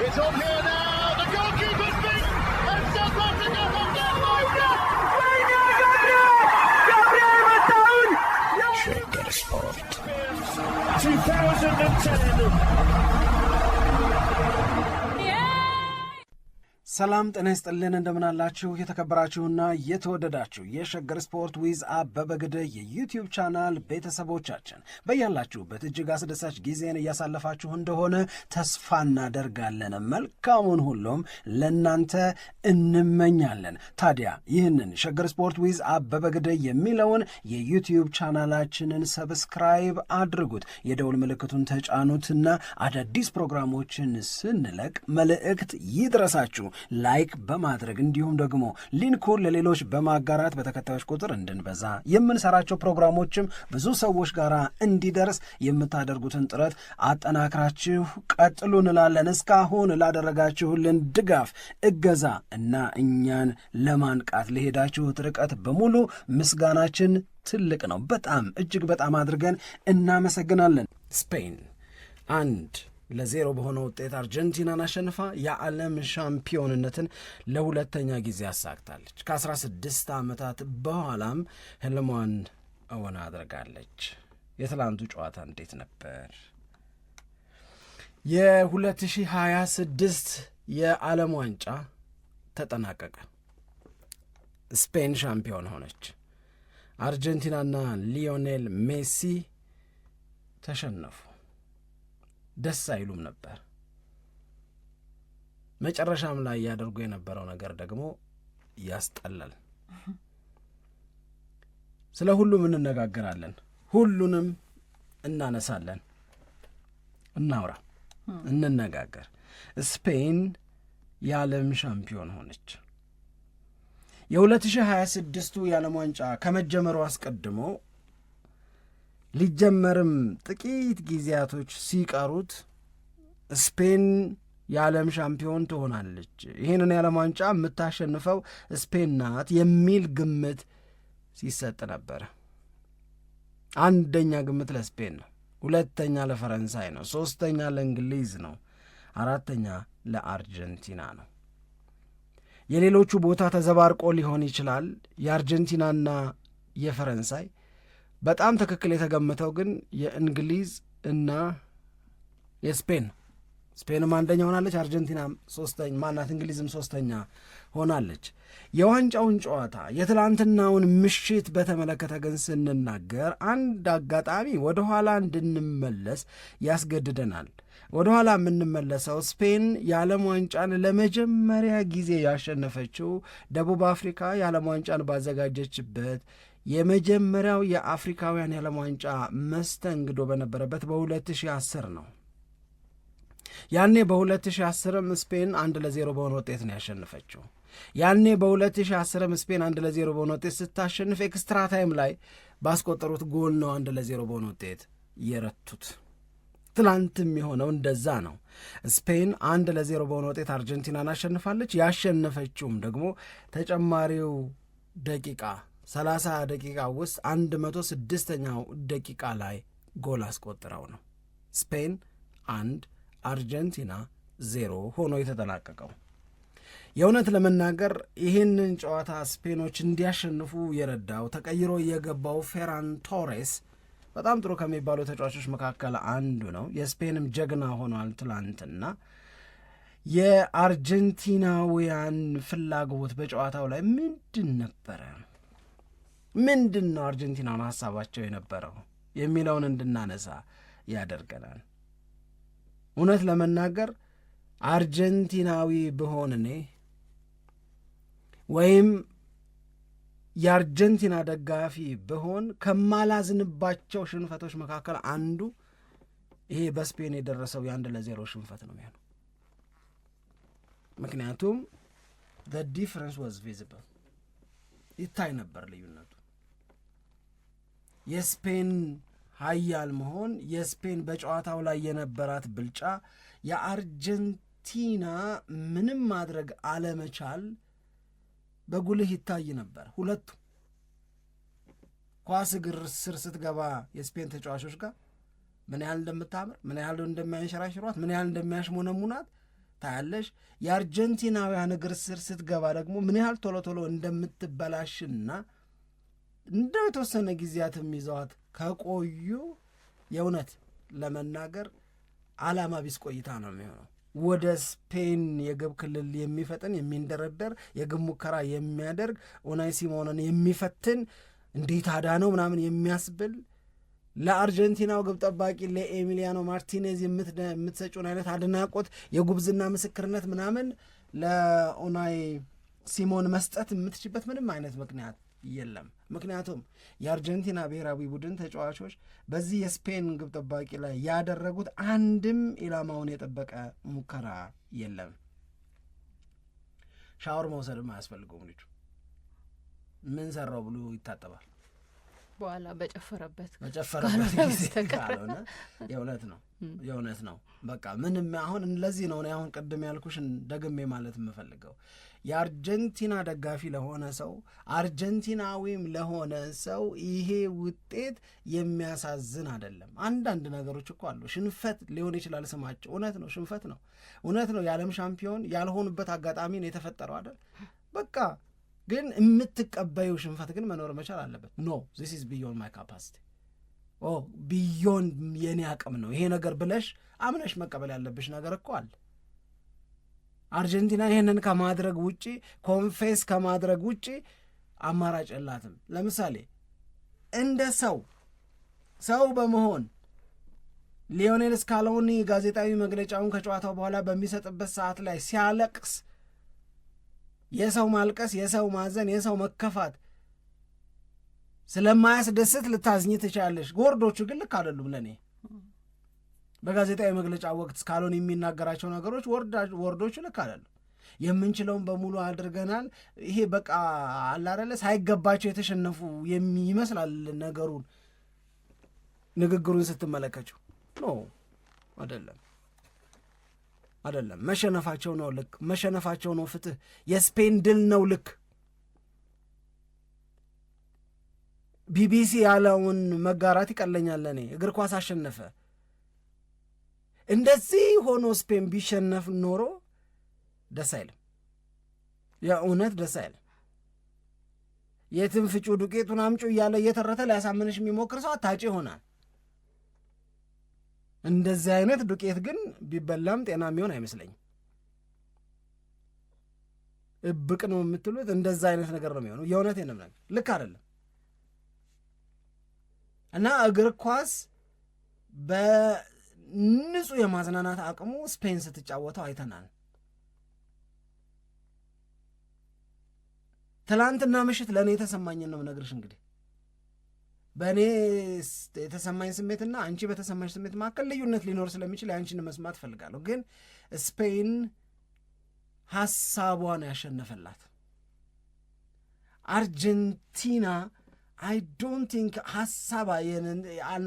It's on here now. The goalkeeper's beaten, and South Africa have done Shagger Sport 2010. ሰላም ጤና ይስጥልን እንደምናላችሁ የተከበራችሁና የተወደዳችሁ የሸገር ስፖርት ዊዝ አበበ ግደይ የዩቲዩብ ቻናል ቤተሰቦቻችን በያላችሁበት እጅግ አስደሳች ጊዜን እያሳለፋችሁ እንደሆነ ተስፋ እናደርጋለን። መልካሙን ሁሉም ለናንተ እንመኛለን። ታዲያ ይህንን ሸገር ስፖርት ዊዝ አበበ ግደይ የሚለውን የዩቲዩብ ቻናላችንን ሰብስክራይብ አድርጉት፣ የደውል ምልክቱን ተጫኑትና አዳዲስ ፕሮግራሞችን ስንለቅ መልእክት ይድረሳችሁ። ላይክ በማድረግ እንዲሁም ደግሞ ሊንኩን ለሌሎች በማጋራት በተከታዮች ቁጥር እንድንበዛ የምንሰራቸው ፕሮግራሞችም ብዙ ሰዎች ጋር እንዲደርስ የምታደርጉትን ጥረት አጠናክራችሁ ቀጥሉ እንላለን። እስካሁን ላደረጋችሁልን ድጋፍ፣ እገዛ እና እኛን ለማንቃት ለሄዳችሁት ርቀት በሙሉ ምስጋናችን ትልቅ ነው። በጣም እጅግ በጣም አድርገን እናመሰግናለን። ስፔን 1-0 በሆነ ውጤት አርጀንቲናን አሸንፋ የዓለም ሻምፒዮንነትን ለሁለተኛ ጊዜ አሳክታለች። ከ16 ዓመታት በኋላም ህልሟን እውን አድርጋለች። የትላንቱ ጨዋታ እንዴት ነበር? የ2026 የዓለም ዋንጫ ተጠናቀቀ። ስፔን ሻምፒዮን ሆነች። አርጀንቲናና ሊዮኔል ሜሲ ተሸነፉ። ደስ አይሉም ነበር። መጨረሻም ላይ ያደርጉ የነበረው ነገር ደግሞ ያስጠላል። ስለ ሁሉም እንነጋገራለን፣ ሁሉንም እናነሳለን። እናውራ፣ እንነጋገር። ስፔን የዓለም ሻምፒዮን ሆነች። የ2026ቱ የዓለም ዋንጫ ከመጀመሩ አስቀድሞ ሊጀመርም ጥቂት ጊዜያቶች ሲቀሩት ስፔን የዓለም ሻምፒዮን ትሆናለች፣ ይህንን የዓለም ዋንጫ የምታሸንፈው ስፔን ናት የሚል ግምት ሲሰጥ ነበረ። አንደኛ ግምት ለስፔን ነው፣ ሁለተኛ ለፈረንሳይ ነው፣ ሦስተኛ ለእንግሊዝ ነው፣ አራተኛ ለአርጀንቲና ነው። የሌሎቹ ቦታ ተዘባርቆ ሊሆን ይችላል። የአርጀንቲናና የፈረንሳይ በጣም ትክክል የተገመተው ግን የእንግሊዝ እና የስፔን። ስፔንም አንደኛ ሆናለች፣ አርጀንቲናም ሶስተኛ ማናት፣ እንግሊዝም ሶስተኛ ሆናለች። የዋንጫውን ጨዋታ የትላንትናውን ምሽት በተመለከተ ግን ስንናገር አንድ አጋጣሚ ወደኋላ እንድንመለስ ያስገድደናል። ወደኋላ የምንመለሰው ስፔን የዓለም ዋንጫን ለመጀመሪያ ጊዜ ያሸነፈችው ደቡብ አፍሪካ የዓለም ዋንጫን ባዘጋጀችበት የመጀመሪያው የአፍሪካውያን የዓለም ዋንጫ መስተንግዶ በነበረበት በ2010 ነው። ያኔ በ2010ም ስፔን 1-0 በሆነ ውጤት ነው ያሸነፈችው። ያኔ በ2010ም ስፔን 1-0 በሆነ ውጤት ስታሸንፍ ኤክስትራ ታይም ላይ ባስቆጠሩት ጎል ነው 1-0 በሆነ ውጤት የረቱት። ትላንትም የሆነው እንደዛ ነው። ስፔን 1-0 በሆነ ውጤት አርጀንቲናን አሸንፋለች። ያሸነፈችውም ደግሞ ተጨማሪው ደቂቃ 30 ደቂቃ ውስጥ 106ኛው ደቂቃ ላይ ጎል አስቆጥረው ነው ስፔን 1 አርጀንቲና 0 ሆኖ የተጠናቀቀው። የእውነት ለመናገር ይህንን ጨዋታ ስፔኖች እንዲያሸንፉ የረዳው ተቀይሮ የገባው ፌራን ቶሬስ በጣም ጥሩ ከሚባሉ ተጫዋቾች መካከል አንዱ ነው። የስፔንም ጀግና ሆኗል ትላንትና። የአርጀንቲናውያን ፍላጎት በጨዋታው ላይ ምንድን ነበረ? ምንድን ነው አርጀንቲናውን ሀሳባቸው የነበረው የሚለውን እንድናነሳ ያደርገናል። እውነት ለመናገር አርጀንቲናዊ ብሆን እኔ ወይም የአርጀንቲና ደጋፊ ብሆን ከማላዝንባቸው ሽንፈቶች መካከል አንዱ ይሄ በስፔን የደረሰው የ1-0 ሽንፈት ነው የሚሆነው። ምክንያቱም the difference was visible፣ ይታይ ነበር ልዩነቱ። የስፔን ኃያል መሆን፣ የስፔን በጨዋታው ላይ የነበራት ብልጫ፣ የአርጀንቲና ምንም ማድረግ አለመቻል በጉልህ ይታይ ነበር። ሁለቱ ኳስ እግር ስር ስትገባ የስፔን ተጫዋቾች ጋር ምን ያህል እንደምታምር፣ ምን ያህል እንደሚያንሸራሽሯት፣ ምን ያህል እንደሚያሽሞነሙናት ታያለሽ። የአርጀንቲናውያን እግር ስር ስትገባ ደግሞ ምን ያህል ቶሎ ቶሎ እንደምትበላሽና እንደው የተወሰነ ጊዜያትም ይዘዋት ከቆዩ የእውነት ለመናገር ዓላማ ቢስ ቆይታ ነው የሚሆነው። ወደ ስፔን የግብ ክልል የሚፈጥን የሚንደረደር የግብ ሙከራ የሚያደርግ ኡናይ ሲሞንን የሚፈትን እንዴት አዳነው ምናምን የሚያስብል ለአርጀንቲናው ግብ ጠባቂ ለኤሚሊያኖ ማርቲኔዝ የምትሰጩን አይነት አድናቆት የጉብዝና ምስክርነት ምናምን ለኡናይ ሲሞን መስጠት የምትችበት ምንም አይነት ምክንያት የለም። ምክንያቱም የአርጀንቲና ብሔራዊ ቡድን ተጫዋቾች በዚህ የስፔን ግብ ጠባቂ ላይ ያደረጉት አንድም ኢላማውን የጠበቀ ሙከራ የለም። ሻወር መውሰድም አያስፈልገውም። ልጁ ምን ሰራው ብሎ ይታጠባል በኋላ በጨፈረበት ጊዜ ካልሆነ የእውነት ነው። በቃ ምንም አሁን ለዚህ ነው አሁን ቅድም ያልኩሽን ደግሜ ማለት የምፈልገው የአርጀንቲና ደጋፊ ለሆነ ሰው አርጀንቲናዊም ለሆነ ሰው ይሄ ውጤት የሚያሳዝን አይደለም። አንዳንድ ነገሮች እኮ አሉ። ሽንፈት ሊሆን ይችላል ስማቸው፣ እውነት ነው፣ ሽንፈት ነው፣ እውነት ነው። የዓለም ሻምፒዮን ያልሆኑበት አጋጣሚ ነው የተፈጠረው አይደል? በቃ ግን የምትቀበዩ ሽንፈት ግን መኖር መቻል አለበት። ኖ ዚስ ኢዝ ቢዮንድ ማይ ካፓሲቲ፣ ቢዮንድ የኔ አቅም ነው ይሄ ነገር ብለሽ አምነሽ መቀበል ያለብሽ ነገር እኮ አለ። አርጀንቲና ይህንን ከማድረግ ውጪ ኮንፌስ ከማድረግ ውጪ አማራጭ የላትም። ለምሳሌ እንደ ሰው በመሆን ሊዮኔል ስካሎኒ ጋዜጣዊ መግለጫውን ከጨዋታው በኋላ በሚሰጥበት ሰዓት ላይ ሲያለቅስ የሰው ማልቀስ፣ የሰው ማዘን፣ የሰው መከፋት ስለማያስደስት ልታዝኝ ትችላለሽ። ወርዶቹ ግን ልክ አይደሉም ለእኔ። በጋዜጣዊ መግለጫ ወቅት ስካሎኒ የሚናገራቸው ነገሮች ወርዶቹ ልክ አይደሉም። የምንችለውን በሙሉ አድርገናል። ይሄ በቃ አላረለ ሳይገባቸው የተሸነፉ ይመስላል ንግግሩን ስትመለከችው። ኖ አይደለም። መሸነፋቸው ነው ልክ፣ መሸነፋቸው ነው ፍትህ። የስፔን ድል ነው ልክ። ቢቢሲ ያለውን መጋራት ይቀለኛል ለእኔ። እግር ኳስ አሸነፈ። እንደዚህ ሆኖ ስፔን ቢሸነፍ ኖሮ ደስ አይልም፣ የእውነት ደስ አይልም። የትም ፍጩ ዱቄቱን አምጩ እያለ እየተረተ ሊያሳምንሽ የሚሞክር ሰው አታጭ ይሆናል። እንደዚህ አይነት ዱቄት ግን ቢበላም ጤና የሚሆን አይመስለኝም። እብቅ ነው የምትሉት እንደዛ አይነት ነገር ነው የሚሆነው። የእውነት የለም ነገር ልክ አይደለም። እና እግር ኳስ በንጹህ የማዝናናት አቅሙ ስፔን ስትጫወተው አይተናል። ትላንትና ምሽት ለእኔ የተሰማኝን ነው ነግርሽ። እንግዲህ በእኔ የተሰማኝ ስሜትና አንቺ በተሰማኝ ስሜት መካከል ልዩነት ሊኖር ስለሚችል የአንቺን መስማት እፈልጋለሁ። ግን ስፔን ሐሳቧን ያሸነፈላት አርጀንቲና አይ ዶንት ቲንክ ሐሳብ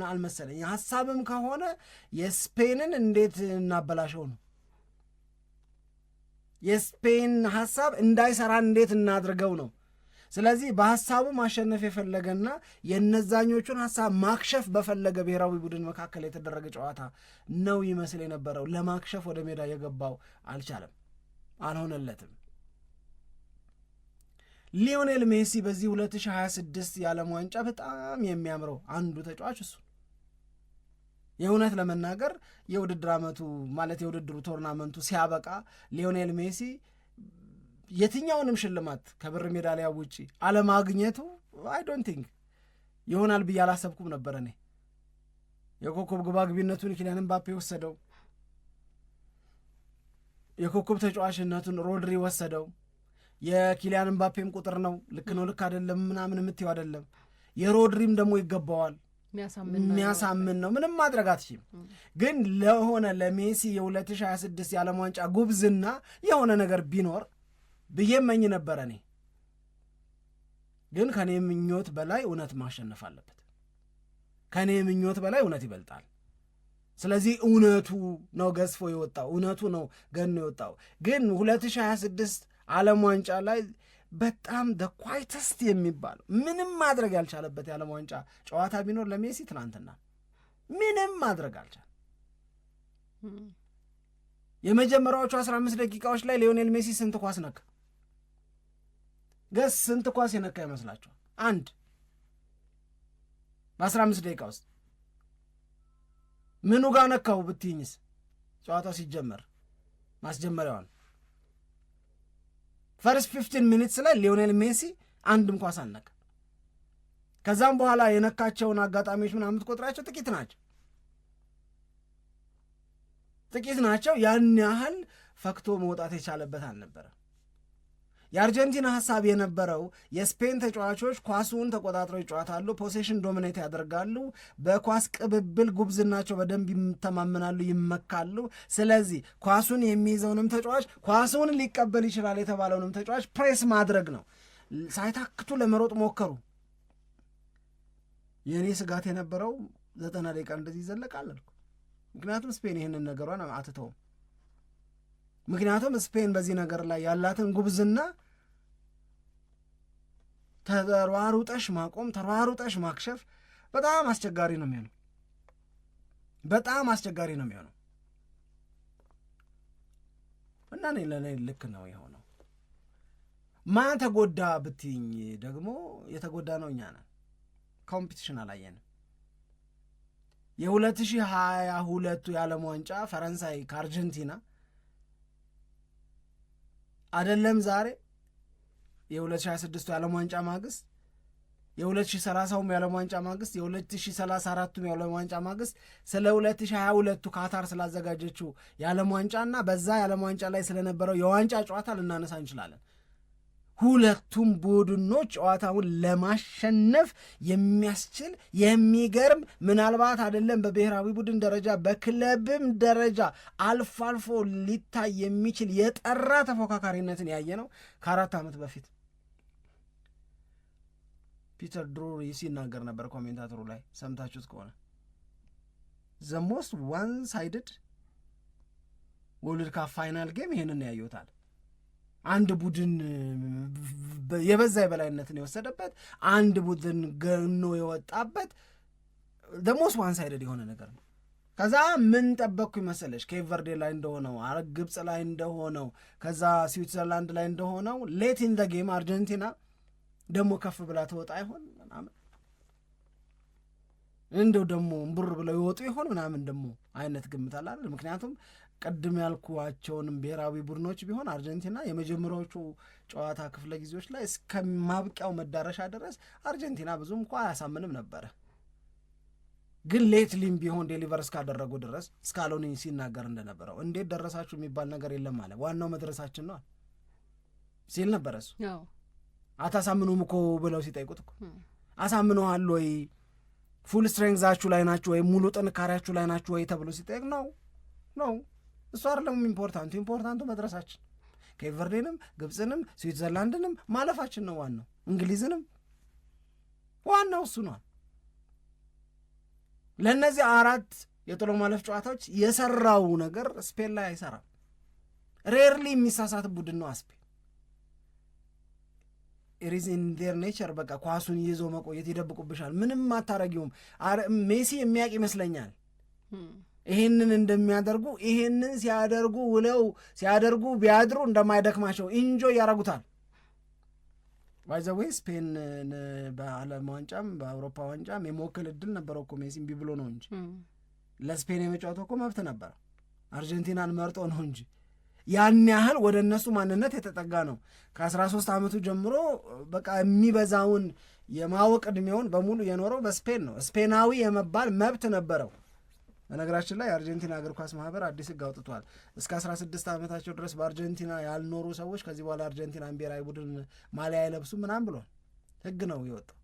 አልመሰለኝ። ሐሳብም ከሆነ የስፔንን እንዴት እናበላሸው ነው። የስፔን ሐሳብ እንዳይሰራ እንዴት እናድርገው ነው። ስለዚህ በሐሳቡ ማሸነፍ የፈለገና የነዛኞቹን ሐሳብ ማክሸፍ በፈለገ ብሔራዊ ቡድን መካከል የተደረገ ጨዋታ ነው ይመስል የነበረው። ለማክሸፍ ወደ ሜዳ የገባው አልቻለም፣ አልሆነለትም። ሊዮኔል ሜሲ በዚህ 2026 የዓለም ዋንጫ በጣም የሚያምረው አንዱ ተጫዋች እሱ። የእውነት ለመናገር የውድድር ዓመቱ ማለት የውድድሩ ቶርናመንቱ ሲያበቃ ሊዮኔል ሜሲ የትኛውንም ሽልማት ከብር ሜዳሊያ ውጪ አለማግኘቱ አይ ዶንት ቲንክ ይሆናል ብዬ አላሰብኩም ነበር። እኔ የኮከብ ግባግቢነቱን ኪሊያን ምባፔ ወሰደው፣ የኮከብ ተጫዋችነቱን ሮድሪ ወሰደው። የኪሊያን ምባፔም ቁጥር ነው፣ ልክ ነው ልክ አይደለም ምናምን የምትይው አይደለም። የሮድሪም ደግሞ ይገባዋል፣ የሚያሳምን ነው። ምንም ማድረግ አትችልም። ግን ለሆነ ለሜሲ የ2026 የዓለም ዋንጫ ጉብዝና የሆነ ነገር ቢኖር ብዬ መኝ ነበረ እኔ። ግን ከኔ ምኞት በላይ እውነት ማሸነፍ አለበት። ከኔ ምኞት በላይ እውነት ይበልጣል። ስለዚህ እውነቱ ነው ገዝፎ የወጣው፣ እውነቱ ነው ገኖ የወጣው። ግን 2026 ዓለም ዋንጫ ላይ በጣም ኳይተስት የሚባለው ምንም ማድረግ ያልቻለበት የዓለም ዋንጫ ጨዋታ ቢኖር ለሜሲ ትናንትና ምንም ማድረግ አልቻለም። የመጀመሪያዎቹ 15 ደቂቃዎች ላይ ሊዮኔል ሜሲ ስንት ኳስ ነካ? ገስ ስንት ኳስ የነካ ይመስላችኋል? አንድ በ15 ደቂቃ ውስጥ ምኑ ጋር ነካው ብትይኝስ? ጨዋታው ሲጀመር ማስጀመሪያዋን ፈርስት 15 ሚኒትስ ላይ ሊዮኔል ሜሲ አንድም ኳስ አልነካ። ከዛም በኋላ የነካቸውን አጋጣሚዎች ምናምን ትቆጥራቸው ጥቂት ናቸው። ያን ያህል ፈክቶ መውጣት የቻለበት አልነበረ። የአርጀንቲና ሐሳብ የነበረው የስፔን ተጫዋቾች ኳሱን ተቆጣጥረው ይጫወታሉ፣ ፖሴሽን ዶሚኔት ያደርጋሉ፣ በኳስ ቅብብል ጉብዝናቸው በደንብ ይተማመናሉ፣ ይመካሉ። ስለዚህ ኳሱን የሚይዘውንም ተጫዋች ኳሱን ሊቀበል ይችላል የተባለውንም ተጫዋች ፕሬስ ማድረግ ነው። ሳይታክቱ ለመሮጥ ሞከሩ። የእኔ ስጋት የነበረው 90 ደቂቃ እንደዚህ ይዘለቃል አልኩ። ምክንያቱም ስፔን ይህንን ነገሯን አትተውም። ምክንያቱም ስፔን በዚህ ነገር ላይ ያላትን ጉብዝና ተሯሩጠሽ ማቆም፣ ተሯሩጠሽ ማክሸፍ በጣም አስቸጋሪ ነው የሚሆነው እና ለእኔ ልክ ነው የሆነው። ማን ተጎዳ ብትይኝ ደግሞ የተጎዳ ነው እኛ ነን። ኮምፒቲሽን አላየንም። የ2022 የዓለም ዋንጫ ፈረንሳይ ከአርጀንቲና አይደለም ዛሬ የ2026 የዓለም ዋንጫ ማግስት፣ የ2030 የዓለም ዋንጫ ማግስት፣ የ2034 የዓለም ዋንጫ ማግስት ስለ 2022 ካታር ስላዘጋጀችው የዓለም ዋንጫና በዛ የዓለም ዋንጫ ላይ ስለነበረው የዋንጫ ጨዋታ ልናነሳ እንችላለን። ሁለቱም ቡድኖች ጨዋታውን ለማሸነፍ የሚያስችል የሚገርም ምናልባት አይደለም በብሔራዊ ቡድን ደረጃ በክለብም ደረጃ አልፎ አልፎ ሊታይ የሚችል የጠራ ተፎካካሪነትን ያየ ነው ከ4 ዓመት በፊት። ፒተር ድሩሪ ሲናገር ነበር ኮሜንታተሩ ላይ ሰምታችሁት ከሆነ ዘ ሞስት ዋን ሳይድድ ወርልድ ካፕ ፋይናል ጌም ይሄንን ያዩታል። አንድ ቡድን የበዛ የበላይነትን የወሰደበት፣ አንድ ቡድን ገኖ የወጣበት the most one sided የሆነ ነገር ነው። ከዛ ምን ጠበቅኩኝ መሰለሽ? ኬፕ ቨርዴ ላይ እንደሆነው፣ ግብፅ ላይ እንደሆነው፣ ከዛ ስዊትዘርላንድ ላይ እንደሆነው ሌት ኢን ዘ ጌም አርጀንቲና ደግሞ ከፍ ብላ ትወጣ ይሆን ምናምን፣ እንደው ደግሞ እምቡር ብለው ይወጡ ይሆን ምናምን ደግሞ አይነት ግምት አለ አይደል? ምክንያቱም ቀድም ያልኳቸውንም ብሔራዊ ቡድኖች ቢሆን አርጀንቲና የመጀመሪያዎቹ ጨዋታ ክፍለ ጊዜዎች ላይ እስከ ማብቂያው መዳረሻ ድረስ አርጀንቲና ብዙም እንኳ አያሳምንም ነበረ። ግን ሌትሊም ቢሆን ዴሊቨር እስካደረጉ ድረስ ስካሎኒ ሲናገር እንደነበረው እንዴት ደረሳችሁ የሚባል ነገር የለም አለ። ዋናው መድረሳችን ነው ሲል ነበረ እሱ። አታሳምኑም እኮ ብለው ሲጠይቁት እኮ አሳምነዋል ወይ፣ ፉል ስትሬንግዛችሁ ላይ ናችሁ ወይ፣ ሙሉ ጥንካሬያችሁ ላይ ናችሁ ወይ ተብሎ ሲጠይቅ ነው እሱ አይደለም ኢምፖርታንቱ መድረሳችን። ኬፕ ቨርዴንም ግብፅንም ስዊትዘርላንድንም ማለፋችን ነው ዋናው። እንግሊዝንም ዋናው እሱ ነው። ለእነዚህ 4 የጥሎ ማለፍ ጨዋታዎች የሰራው ነገር ስፔን ላይ አይሰራም። ሬርሊ የሚሳሳት ቡድን ነው ስፔን። ኢዝ ኢን ዴር ኔቸር። በቃ ኳሱን ይዞ መቆየት ይደብቁብሻል፣ ምንም አታረጊውም። ሜሲ የሚያውቅ ይመስለኛል ይሄንን እንደሚያደርጉ፣ ይሄንን ሲያደርጉ ቢያድሩ እንደማይደክማቸው ኢንጆይ ያደርጉታል። ባይ ዘ ዌይ ስፔን በዓለም ዋንጫም በአውሮፓ ዋንጫም የመወከል እድል ነበረው እኮ ሜሲ እምቢ ብሎ ነው እንጂ ለስፔን የመጫወተው እኮ መብት ነበረ። አርጀንቲናን መርጦ ነው እንጂ ያን ያህል ወደ እነሱ ማንነት የተጠጋ ነው። ከ13 ዓመቱ ጀምሮ በቃ የሚበዛውን የማወቅ ዕድሜውን በሙሉ የኖረው በስፔን ነው። ስፔናዊ የመባል መብት ነበረው። በነገራችን ላይ የአርጀንቲና እግር ኳስ ማህበር አዲስ ሕግ አውጥቷል። እስከ 16 ዓመታቸው ድረስ በአርጀንቲና ያልኖሩ ሰዎች ከዚህ በኋላ አርጀንቲናን ብሔራዊ ቡድን ማሊያ አይለብሱ ምናምን ብሏል። ሕግ ነው የወጣው።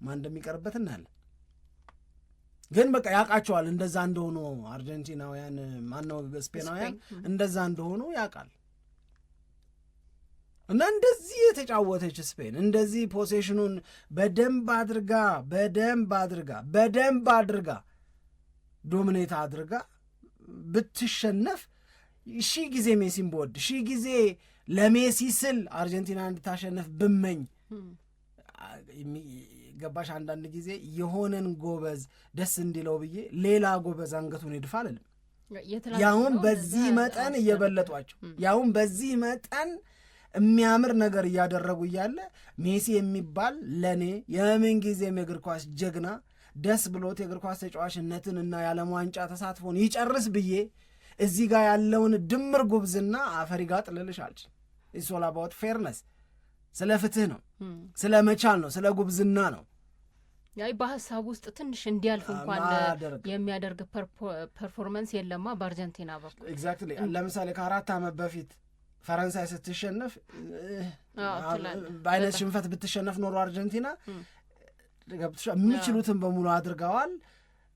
ማን እንደሚቀርበት እናያለን። ግን በቃ ያውቃቸዋል እንደዛ እንደሆኑ አርጀንቲናውያን ማነው ስፔናውያን እንደዛ እንደሆኑ ያውቃል። እና እንደዚህ የተጫወተች ስፔን እንደዚህ ፖሴሽኑን በደንብ አድርጋ ዶሚኔት አድርጋ ብትሸነፍ 1000 ጊዜ ሜሲን በወድ 1000 ጊዜ ለሜሲ ስል አርጀንቲና እንድታሸነፍ ብመኝ ገባሽ። አንዳንድ ጊዜ የሆነን ጎበዝ ደስ እንዲለው ብዬ ሌላ ጎበዝ አንገቱን ይድፋ አልልም። ያውን በዚህ መጠን እየበለጧቸው ያውን በዚህ መጠን የሚያምር ነገር እያደረጉ እያለ ሜሲ የሚባል ለእኔ የምን ጊዜም የእግር ኳስ ጀግና ደስ ብሎት የእግር ኳስ ተጫዋችነትን እና የዓለም ዋንጫ ተሳትፎን ይጨርስ ብዬ እዚህ ጋር ያለውን ድምር ጉብዝና አፈሪ ጋር ጥልልሽ አልችል። ኢትስ ኦል አባውት ፌርነስ፣ ስለ ፍትህ ነው፣ ስለ መቻል ነው፣ ስለ ጉብዝና ነው። ያይ በሐሳብ ውስጥ ትንሽ እንዲያልፍ እንኳን የሚያደርግ ፐርፎርማንስ የለማ በአርጀንቲና በኩል። ኤግዛክትሊ። ለምሳሌ ከ4 ዓመት በፊት ፈረንሳይ ስትሸነፍ በአይነት ሽንፈት ብትሸነፍ ኖሮ አርጀንቲና የሚችሉትን በሙሉ አድርገዋል።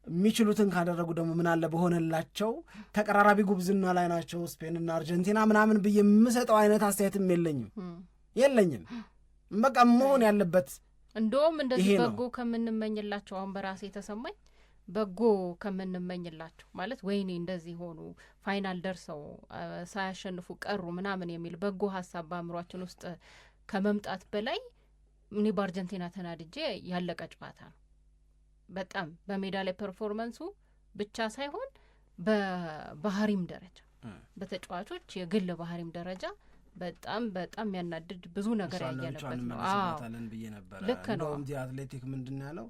የሚችሉትን ካደረጉ ደግሞ ምን አለ በሆነላቸው። ተቀራራቢ ጉብዝና ላይ ናቸው ስፔንና አርጀንቲና ምናምን ብዬ የምሰጠው አይነት አስተያየትም የለኝም። በቃ መሆን ያለበት እንደውም እንደዚህ በጎ ከምንመኝላቸው አሁን በራሴ የተሰማኝ በጎ ከምንመኝላቸው ማለት ወይኔ እንደዚህ ሆኑ ፋይናል ደርሰው ሳያሸንፉ ቀሩ ምናምን የሚል በጎ ሀሳብ በአእምሯችን ውስጥ ከመምጣት በላይ እኔ በአርጀንቲና ተናድጄ ያለቀ ጨዋታ ነው። በጣም በሜዳ ላይ ፐርፎርማንሱ ብቻ ሳይሆን በባህሪም ደረጃ በተጫዋቾች የግል ባህሪም ደረጃ በጣም የሚያናድድ ብዙ ነገር ያየነበት ነው። ብዬ ነበረ። ልክ ነው። እንደውም አትሌቲክ ምንድን ያለው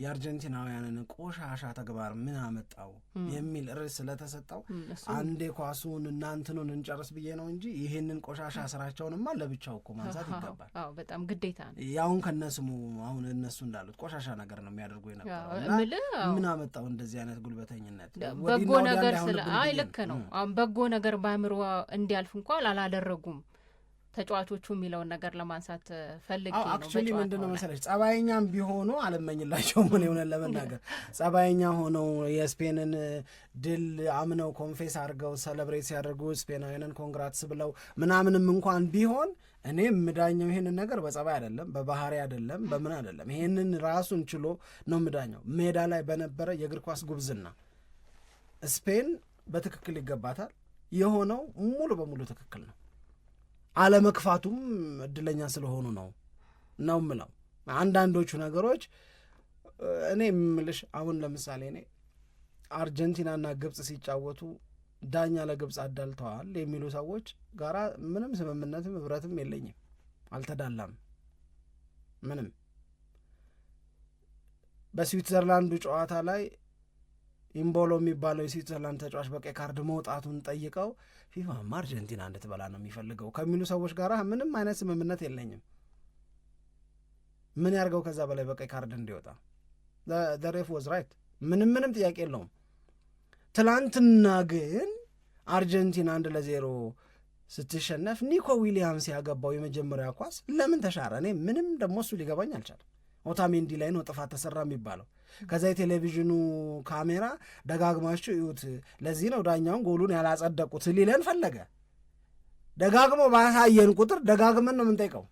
የአርጀንቲናውያንን ቆሻሻ ተግባር ምን አመጣው የሚል ርዕስ ስለተሰጠው አንዴ ኳሱን እናንትኑን እንጨርስ ብዬ ነው እንጂ ይህንን ቆሻሻ ስራቸውንማ ለብቻው እኮ ማንሳት ይገባል። በጣም ግዴታ ነው። ያውን ከነስሙ አሁን እነሱ እንዳሉት ቆሻሻ ነገር ነው የሚያደርጉ የነበረው። ምን አመጣው እንደዚህ አይነት ጉልበተኝነት? በጎ ነገር ልክ ነው። አሁን በጎ ነገር በአእምሮ እንዲያልፍ እንኳን አላደረጉም ተጫዋቾቹ የሚለውን ነገር ለማንሳት ፈልጌ ነው። አክቹዋሊ ምንድነው መሰለሽ ጸባይኛም ቢሆኑ አልመኝላቸውም። ምን ይሆናል ለመናገር ጸባይኛ ሆነው የስፔንን ድል አምነው ኮንፌስ አድርገው ሰለብሬት ሲያደርጉ ስፔናውያንን ኮንግራትስ ብለው ምናምንም እንኳን ቢሆን እኔ ምዳኘው ይሄንን ነገር በጸባይ አይደለም፣ በባህሪ አይደለም፣ በምን አይደለም። ይሄንን ራሱን ችሎ ነው ምዳኘው። ሜዳ ላይ በነበረ የእግር ኳስ ጉብዝና ስፔን በትክክል ይገባታል። የሆነው ሙሉ በሙሉ ትክክል ነው። አለመክፋቱም እድለኛ ስለሆኑ ነው ምለው። አንዳንዶቹ ነገሮች እኔ የምልሽ አሁን ለምሳሌ እኔ አርጀንቲናና ግብጽ ሲጫወቱ ዳኛ ለግብጽ አዳልተዋል የሚሉ ሰዎች ጋራ ምንም ስምምነትም ህብረትም የለኝም። አልተዳላም ምንም። በስዊትዘርላንዱ ጨዋታ ላይ ኢምቦሎ የሚባለው የስዊትዘርላንድ ተጫዋች በቀይ ካርድ መውጣቱን ጠይቀው ፊፋማ አርጀንቲና እንድትበላ ነው የሚፈልገው ከሚሉ ሰዎች ጋር ምንም አይነት ስምምነት የለኝም። ምን ያርገው ከዛ በላይ በቀይ ካርድ እንዲወጣ? the ref was right። ምንም ጥያቄ የለውም። ትላንትና ግን አርጀንቲና 1-0 ስትሸነፍ ኒኮ ዊሊያምስ ያገባው የመጀመሪያ ኳስ ለምን ተሻረ? እኔ ምንም ደግሞ እሱ ሊገባኝ አልቻለም። ኦታሜንዲ ላይ ነው ጥፋት ተሰራ የሚባለው። ከዛ የቴሌቪዥኑ ካሜራ ደጋግማችሁ እዩት፣ ለዚህ ነው ዳኛውን ጎሉን ያላጸደቁት ሊለን ፈለገ። ደጋግሞ ባሳየን ቁጥር ደጋግመን ነው የምንጠይቀው።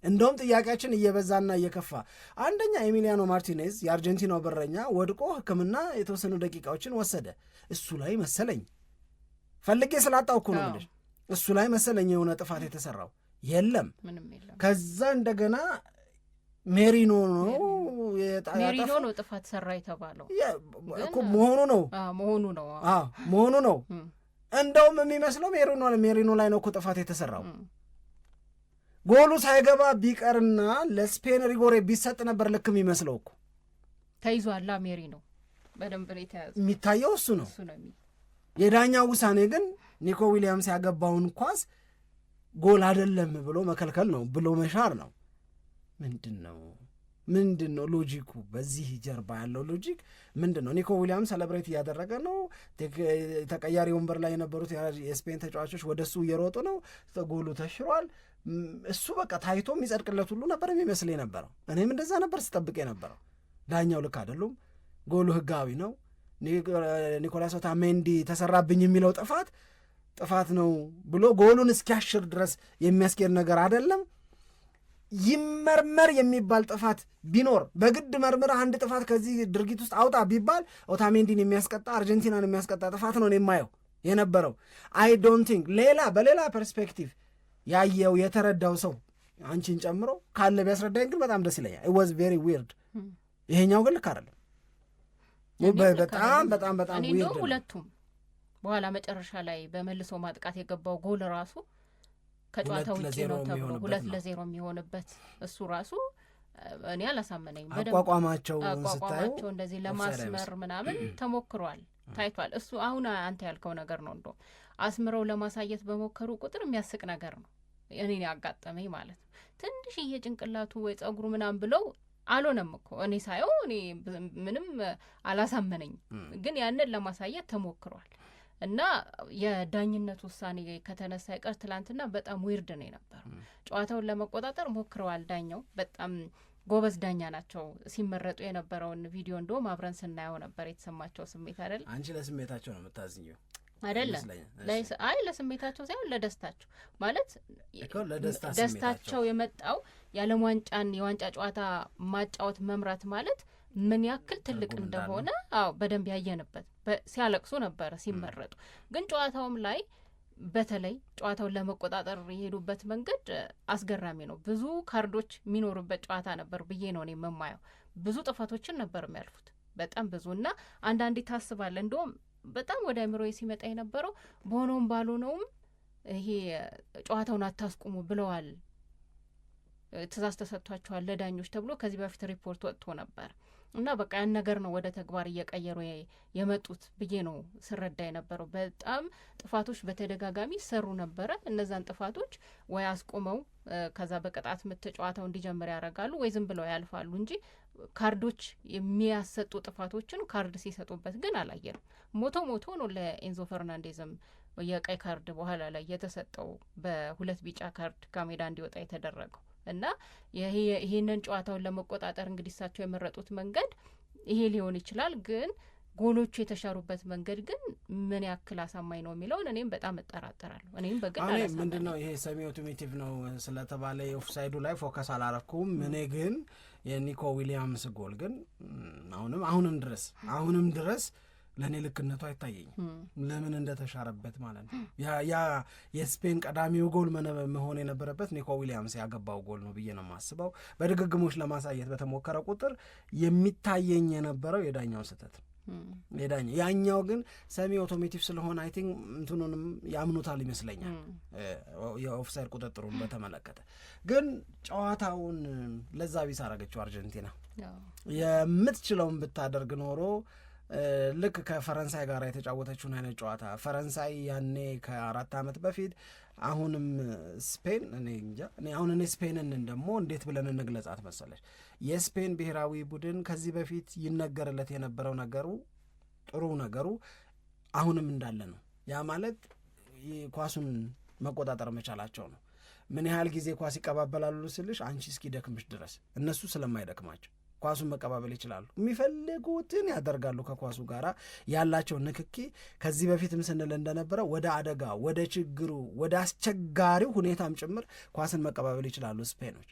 እንደውም ጥያቄያችን እየበዛና እየከፋ አንደኛ ኤሚሊያኖ ማርቲኔዝ የአርጀንቲናው በረኛ ወድቆ ሕክምና የተወሰኑ ደቂቃዎችን ወሰደ። እሱ ላይ መሰለኝ ፈልጌ ስላጣው እኮ ነው የምልሽ፣ እሱ ላይ መሰለኝ የሆነ ጥፋት የተሰራው የለም። ከዛ እንደገና ሜሪኖ ነው ጥፋት ሰራ የተባለው እኮ መሆኑ ነው። እንደውም የሚመስለው ሜሪኖ ላይ ነው እኮ ጥፋት የተሰራው። ጎሉ ሳይገባ ቢቀርና ለስፔን ሪጎሬ ቢሰጥ ነበር ልክ የሚመስለው እኮ። ተይዟላ ሜሪኖ በደንብ ነው የተያዘው። የሚታየው እሱ ነው። የዳኛው ውሳኔ ግን ኒኮ ዊሊያምስ ያገባውን ኳስ ጎል አይደለም ብሎ መከልከል ነው ብሎ መሻር ነው። ምንድን ነው ሎጂኩ? በዚህ ጀርባ ያለው ሎጂክ ምንድን ነው? ኒኮ ዊሊያምስ ሰለብሬት እያደረገ ነው። ተቀያሪ ወንበር ላይ የነበሩት የስፔን ተጫዋቾች ወደ እሱ እየሮጡ ነው። ጎሉ ተሽሯል። እሱ በቃ ታይቶ የሚጸድቅለት ሁሉ ነበር የሚመስል የነበረው። እኔም እንደዛ ነበር ስጠብቅ የነበረው። ዳኛው ልክ አይደሉም፣ ጎሉ ህጋዊ ነው፣ ኒኮላስ ኦታሜንዲ ተሰራብኝ የሚለው ጥፋት ነው ብሎ ጎሉን እስኪያሽር ድረስ የሚያስኬድ ነገር አይደለም። ይመርመር የሚባል ጥፋት ቢኖር በግድ መርምር አንድ ጥፋት ከዚህ ድርጊት ውስጥ አውጣ ቢባል ኦታሜንዲን የሚያስቀጣ አርጀንቲናን የሚያስቀጣ ጥፋት ነው የማየው የነበረው። አይ ዶንት ቲንክ በሌላ ፐርስፔክቲቭ ያየው የተረዳው ሰው አንቺን ጨምሮ ካለ ቢያስረዳኝ ግን በጣም ደስ ይለኛል። it was very weird። ይሄኛው ግን ልክ አይደለም። በጣም ዊርድ ነው። ሁለቱም በኋላ መጨረሻ ላይ በመልሶ ማጥቃት የገባው ጎል ራሱ ከጨዋታ ውጪ ነው ተብሎ 2-0 የሚሆንበት እሱ ራሱ እኔ አላሳመነኝ። አቋቋማቸው እንደዚህ ለማስመር ምናምን ተሞክሯል፣ ታይቷል። እሱ አሁን አንተ ያልከው ነገር ነው። እንደው አስምረው ለማሳየት በሞከሩ ቁጥር የሚያስቅ ነገር ነው እኔ ያጋጠመኝ ማለት ነው። ትንሽዬ ጭንቅላቱ ወይ ጸጉሩ ምናምን ብለው አልሆነም እኮ እኔ ሳየው እኔ ምንም አላሳመነኝ፣ ግን ያንን ለማሳየት ተሞክሯል። እና የዳኝነት ውሳኔ ከተነሳ ይቀር ትላንትና በጣም ዊርድ ነው የነበረው። ጨዋታውን ለመቆጣጠር ሞክረዋል። ዳኛው በጣም ጎበዝ ዳኛ ናቸው። ሲመረጡ የነበረውን ቪዲዮ እንደውም አብረን ስናየው ነበር የተሰማቸው ስሜት አይደል? አንቺ ለስሜታቸው ነው የምታዝኘው አይደለም? አይ ለስሜታቸው ሳይሆን ለደስታቸው ማለት ደስታቸው የመጣው የዓለም ዋንጫን የዋንጫ ጨዋታ ማጫወት መምራት ማለት ምን ያክል ትልቅ እንደሆነ በደንብ ያየንበት ሲያለቅሱ ነበረ ሲመረጡ። ግን ጨዋታውም ላይ በተለይ ጨዋታውን ለመቆጣጠር የሄዱበት መንገድ አስገራሚ ነው። ብዙ ካርዶች የሚኖሩበት ጨዋታ ነበር ብዬ ነው እኔ የማየው። ብዙ ጥፋቶችን ነበር የሚያልፉት በጣም ብዙ እና አንዳንዴ ታስባለ እንደውም በጣም ወደ አእምሮዬ ሲመጣ የነበረው በሆነውም ባልሆነውም ይሄ ጨዋታውን አታስቁሙ ብለዋል፣ ትእዛዝ ተሰጥቷቸዋል ለዳኞች ተብሎ ከዚህ በፊት ሪፖርት ወጥቶ ነበር እና በቃ ያን ነገር ነው ወደ ተግባር እየቀየሩ የመጡት ብዬ ነው ስረዳ የነበረው። በጣም ጥፋቶች በተደጋጋሚ ሰሩ ነበረ። እነዛን ጥፋቶች ወይ አስቆመው ከዛ በቅጣት ምት ጨዋታው እንዲጀምር ያደርጋሉ ወይ ዝም ብለው ያልፋሉ እንጂ ካርዶች የሚያሰጡ ጥፋቶችን ካርድ ሲሰጡበት ግን አላየንም። ሞቶ ነው ለኤንዞ ፈርናንዴዝም የቀይ ካርድ በኋላ ላይ የተሰጠው በ2 ቢጫ ካርድ ከሜዳ እንዲወጣ የተደረገው እና ይሄንን ጨዋታውን ለመቆጣጠር እንግዲህ እሳቸው የመረጡት መንገድ ይሄ ሊሆን ይችላል። ግን ጎሎቹ የተሻሩበት መንገድ ግን ምን ያክል አሳማኝ ነው የሚለውን እኔም በጣም እጠራጠራለሁ። እኔም በግል አላሳማኝ ምንድነው ይሄ ሰሚ ኦቶሜቲቭ ነው ስለተባለ የኦፍሳይዱ ላይ ፎከስ አላረኩም። እኔ ግን የኒኮ ዊሊያምስ ጎል ግን አሁንም ድረስ ለእኔ ልክነቱ አይታየኝም። ለምን እንደተሻረበት ማለት ነው። ያ የስፔን ቀዳሚው ጎል መሆን የነበረበት ኒኮ ዊሊያምስ ያገባው ጎል ነው ብዬ ነው የማስበው። በድግግሞች ለማሳየት በተሞከረ ቁጥር የሚታየኝ የነበረው የዳኛው ስህተት ያኛው ግን ሰሚ ኦቶሜቲቭ ስለሆነ አይ ቲንክ እንትኑንም ያምኑታል ይመስለኛል። የኦፍሳይድ ቁጥጥሩን በተመለከተ ግን ጨዋታውን ለዛ ቢስ አረገችው አርጀንቲና። የምትችለውን ብታደርግ ኖሮ ልክ ከፈረንሳይ ጋር የተጫወተችውን አይነት ጨዋታ ፈረንሳይ ያኔ ከ4 ዓመት በፊት አሁንም ስፔን እኔ ስፔንን ደግሞ እንዴት ብለን እንግለጻት መሰለች? የስፔን ብሔራዊ ቡድን ከዚህ በፊት ይነገርለት የነበረው ጥሩ ነገሩ አሁንም እንዳለ ነው። ያ ማለት ኳሱን መቆጣጠር መቻላቸው ነው። ምን ያህል ጊዜ ኳስ ይቀባበላሉ ስልሽ አንቺ እስኪ ደክምሽ ድረስ እነሱ ስለማይደክማቸው ኳሱን መቀባበል ይችላሉ። የሚፈልጉትን ያደርጋሉ። ከኳሱ ጋር ያላቸው ንክኪ ከዚህ በፊትም ስንል እንደነበረ ወደ አደጋ፣ ወደ ችግሩ፣ ወደ አስቸጋሪው ሁኔታም ጭምር ኳስን መቀባበል ይችላሉ ስፔኖች።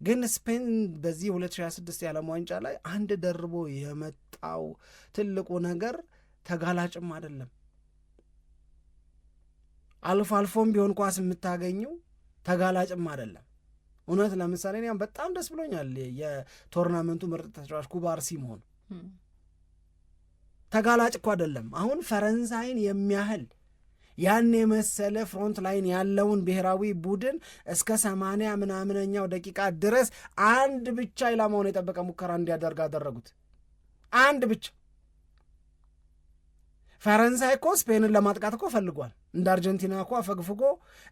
ግን ስፔን በዚህ 2026 የዓለም ዋንጫ ላይ አንድ ደርቦ የመጣው ትልቁ ነገር ተጋላጭም አይደለም። አልፎ አልፎም ቢሆን ኳስ የምታገኘው ተጋላጭም አይደለም። እውነት ለምሳሌ እኔም በጣም ደስ ብሎኛል የቶርናመንቱ ምርጥ ተጫዋች ኩባርሲ መሆኑ። ተጋላጭ እኮ አይደለም። አሁን ፈረንሳይን የሚያህል ያን የመሰለ ፍሮንት ላይን ያለውን ብሔራዊ ቡድን እስከ 80 ምናምነኛው ደቂቃ ድረስ አንድ ብቻ ኢላማውን የጠበቀ ሙከራ እንዲያደርግ አደረጉት። አንድ ብቻ። ፈረንሳይ እኮ ስፔንን ለማጥቃት እኮ ፈልጓል። እንደ አርጀንቲና እኮ አፈግፍጎ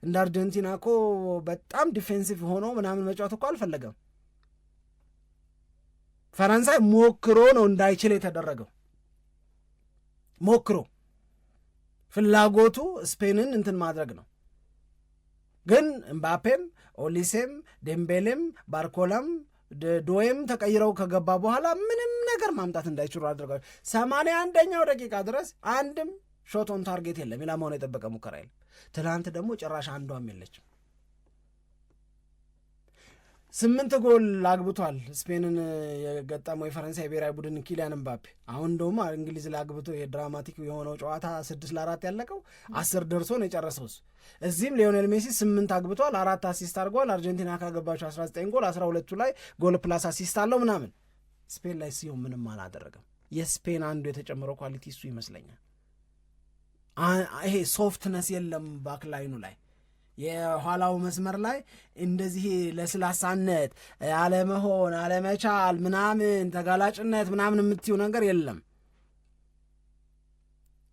እንደ አርጀንቲና እኮ በጣም ዲፌንሲቭ ሆኖ ምናምን መጫወት እኮ አልፈለገም። ፈረንሳይ ሞክሮ ነው እንዳይችል የተደረገው። ሞክሮ ፍላጎቱ ስፔንን እንትን ማድረግ ነው። ግን እምባፔም ኦሊሴም ዴምቤሌም ባርኮላም ዶዌም ተቀይረው ከገባ በኋላ ምንም ነገር ማምጣት እንዳይችሉ አድርገዋል። 81ኛው ደቂቃ ድረስ አንድም ሾት ኦን ታርጌት የለም፣ ኢላማውን የጠበቀ ሙከራ የለም። ትናንት ደግሞ ጭራሽ አንዷም የለችም። 8 ጎል አግብቷል ስፔንን የገጠመው የፈረንሳይ ብሔራዊ ቡድን ኪሊያን እምባፔ። አሁን ደግሞ እንግሊዝ ላግብቶ የድራማቲክ የሆነው ጨዋታ 6-4 ያለቀው 10 ደርሶ ነው የጨረሰው። እዚህም ሊዮኔል ሜሲ 8 አግብቷል፣ 4 አሲስት አድርጓል። አርጀንቲና ካገባቸው 19 ጎል 12ቱ ላይ ጎል ፕላስ አሲስት አለው ምናምን። ስፔን ላይ ሲሆን ምንም አላደረገም። የስፔን አንዱ የተጨመረው ኳሊቲ እሱ ይመስለኛል። ይሄ ሶፍትነስ የለም ባክላይኑ ላይ የኋላው መስመር ላይ እንደዚህ ለስላሳነት አለመሆን አለመቻል ምናምን ተጋላጭነት ምናምን የምትይው ነገር የለም።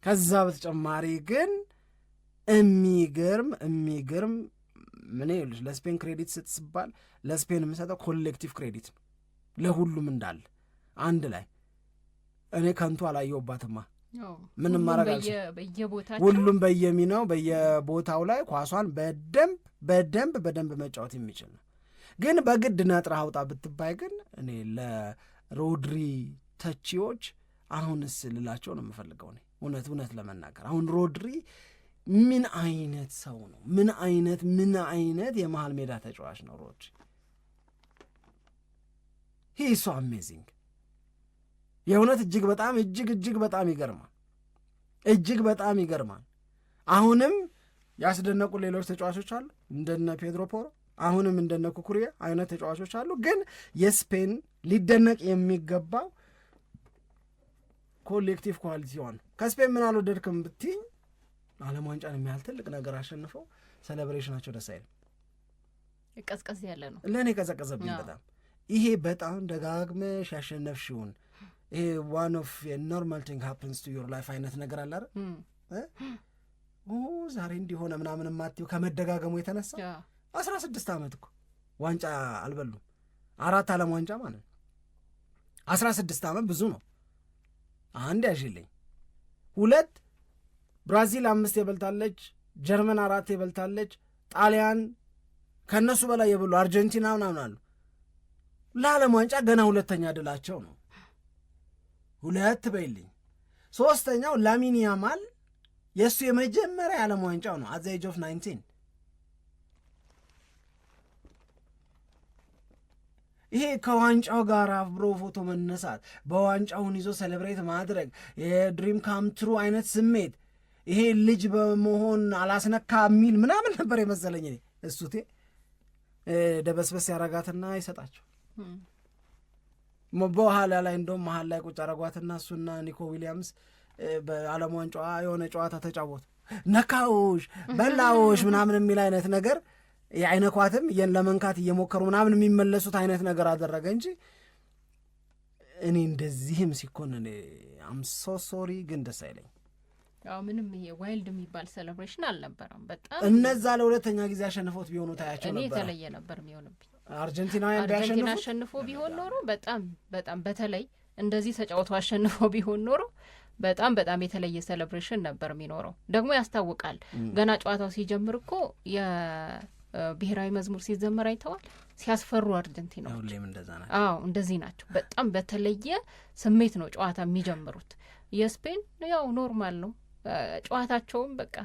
ከዛ በተጨማሪ ግን የሚገርም ምን ይልሽ ለስፔን ክሬዲት ስትስባል ለስፔን የምሰጠው ኮሌክቲቭ ክሬዲት ነው ለሁሉም እንዳለ አንድ ላይ እኔ ከንቱ አላየውባትማ። ምንም ማረጋግጥ ሁሉም በየሚናው በየቦታው ላይ ኳሷን በደንብ መጫወት የሚችል ነው። ግን በግድ ነጥራ አውጣ ብትባይ ግን እኔ ለሮድሪ ተቺዎች አሁንስ ልላቸው ነው የምፈልገው። እኔ እውነት ለመናገር አሁን ሮድሪ ምን አይነት ሰው ነው? ምን አይነት የመሃል ሜዳ ተጫዋች ነው ሮድሪ። ሂ ሶ አሜዚንግ የእውነት እጅግ በጣም ይገርማል። አሁንም ያስደነቁ ሌሎች ተጫዋቾች አሉ እንደነ ፔድሮ ፖሮ፣ አሁንም እንደነ ኩኩሪያ አይነት ተጫዋቾች አሉ። ግን የስፔን ሊደነቅ የሚገባው ኮሌክቲቭ ኳሊቲዋን ከስፔን ምን አልወደድክም ብትኝ ዓለም ዋንጫን የሚያህል ትልቅ ነገር አሸንፈው ሴሌብሬሽናቸው ደስ አይልም። ቀዝቀዝ ያለ ነው ለእኔ ቀዘቀዘብኝ በጣም። ይሄ በጣም ደጋግመሽ ያሸነፍሽውን ይሄ ዋን ኦፍ ኖርማል ቲንግ ሃፕንስ ቱ ዩር ላይፍ አይነት ነገር አለ አይደል? ዛሬ እንዲሆነ ምናምን ማትዩ ከመደጋገሙ የተነሳ 16 ዓመት እኮ ዋንጫ አልበሉም። 4 ዓለም ዋንጫ ማለት 16 ዓመት ብዙ ነው። አንድ ያዥልኝ 2 ብራዚል 5 የበልታለች፣ ጀርመን 4 የበልታለች፣ ጣሊያን ከነሱ በላይ የበሉ አርጀንቲና ምናምን አሉ። ለዓለም ዋንጫ ገና 2ኛ ድላቸው ነው። 2 በይልኝ። 3ኛው ላሚን ያማል የእሱ የመጀመሪያ የዓለም ዋንጫው ነው አት ዘ ኤጅ ኦፍ 19። ይሄ ከዋንጫው ጋር አብሮ ፎቶ መነሳት፣ በዋንጫውን ይዞ ሴሌብሬት ማድረግ፣ የድሪም ካም ትሩ አይነት ስሜት፣ ይሄ ልጅ በመሆን አላስነካ የሚል ምናምን ነበር የመሰለኝ እሱቴ ደበስበስ ያረጋትና ይሰጣቸው በኋላ ላይ እንደውም መሀል ላይ ቁጭ አረጓትና እሱና ኒኮ ዊሊያምስ በዓለም ዋንጫዋ የሆነ ጨዋታ ተጫወቱ፣ ነካውሽ በላውሽ ምናምን የሚል አይነት ነገር የአይነኳትም ለመንካት እየሞከሩ ምናምን የሚመለሱት አይነት ነገር አደረገ እንጂ እኔ እንደዚህም ሲኮን እኔ አምሶ ሶሪ ግን ደስ አይለኝ። ያው ምንም ይሄ ዋይልድ የሚባል ሴሌብሬሽን አልነበረም። በጣም እነዛ ለሁለተኛ ጊዜ አሸንፎት ቢሆኑ ታያቸው ነበር። እኔ የተለየ ነበር የሚሆንብኝ። አርጀንቲና አሸንፎ ቢሆን ኖሮ በጣም በተለይ እንደዚህ ተጫውቶ አሸንፎ ቢሆን ኖሮ በጣም የተለየ ሴሌብሬሽን ነበር የሚኖረው። ደግሞ ያስታውቃል ገና ጨዋታው ሲጀምር እኮ የብሔራዊ መዝሙር ሲዘመር አይተዋል። ሲያስፈሩ አርጀንቲናዎች ሁሌም እንደዛ ናቸው። አዎ እንደዚህ ናቸው። በጣም በተለየ ስሜት ነው ጨዋታ የሚጀምሩት። የስፔን ያው ኖርማል ነው ጨዋታቸውም በቃ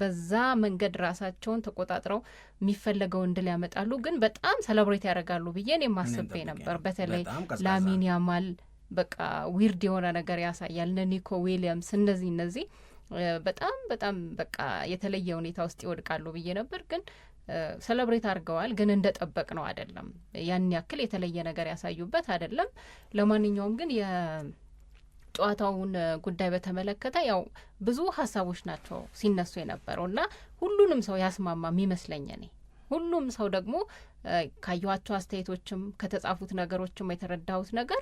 በዛ መንገድ ራሳቸውን ተቆጣጥረው የሚፈለገውን ድል ያመጣሉ። ግን በጣም ሴሌብሬት ያደርጋሉ ብዬ እኔም አስቤ ነበር። በተለይ ላሚን ያማል በቃ ዊርድ የሆነ ነገር ያሳያል። ኒኮ ዊሊያምስ እነዚህ በጣም በቃ የተለየ ሁኔታ ውስጥ ይወድቃሉ ብዬ ነበር። ግን ሴሌብሬት አድርገዋል። ግን እንደጠበቅ ነው አይደለም፣ ያን ያክል የተለየ ነገር ያሳዩበት አይደለም። ለማንኛውም ግን ጨዋታውን ጉዳይ በተመለከተ ያው ብዙ ሀሳቦች ናቸው ሲነሱ የነበረው እና ሁሉንም ሰው ያስማማ የሚመስለኝ እኔ ሁሉም ሰው ደግሞ ካየኋቸው አስተያየቶችም ከተጻፉት ነገሮችም የተረዳሁት ነገር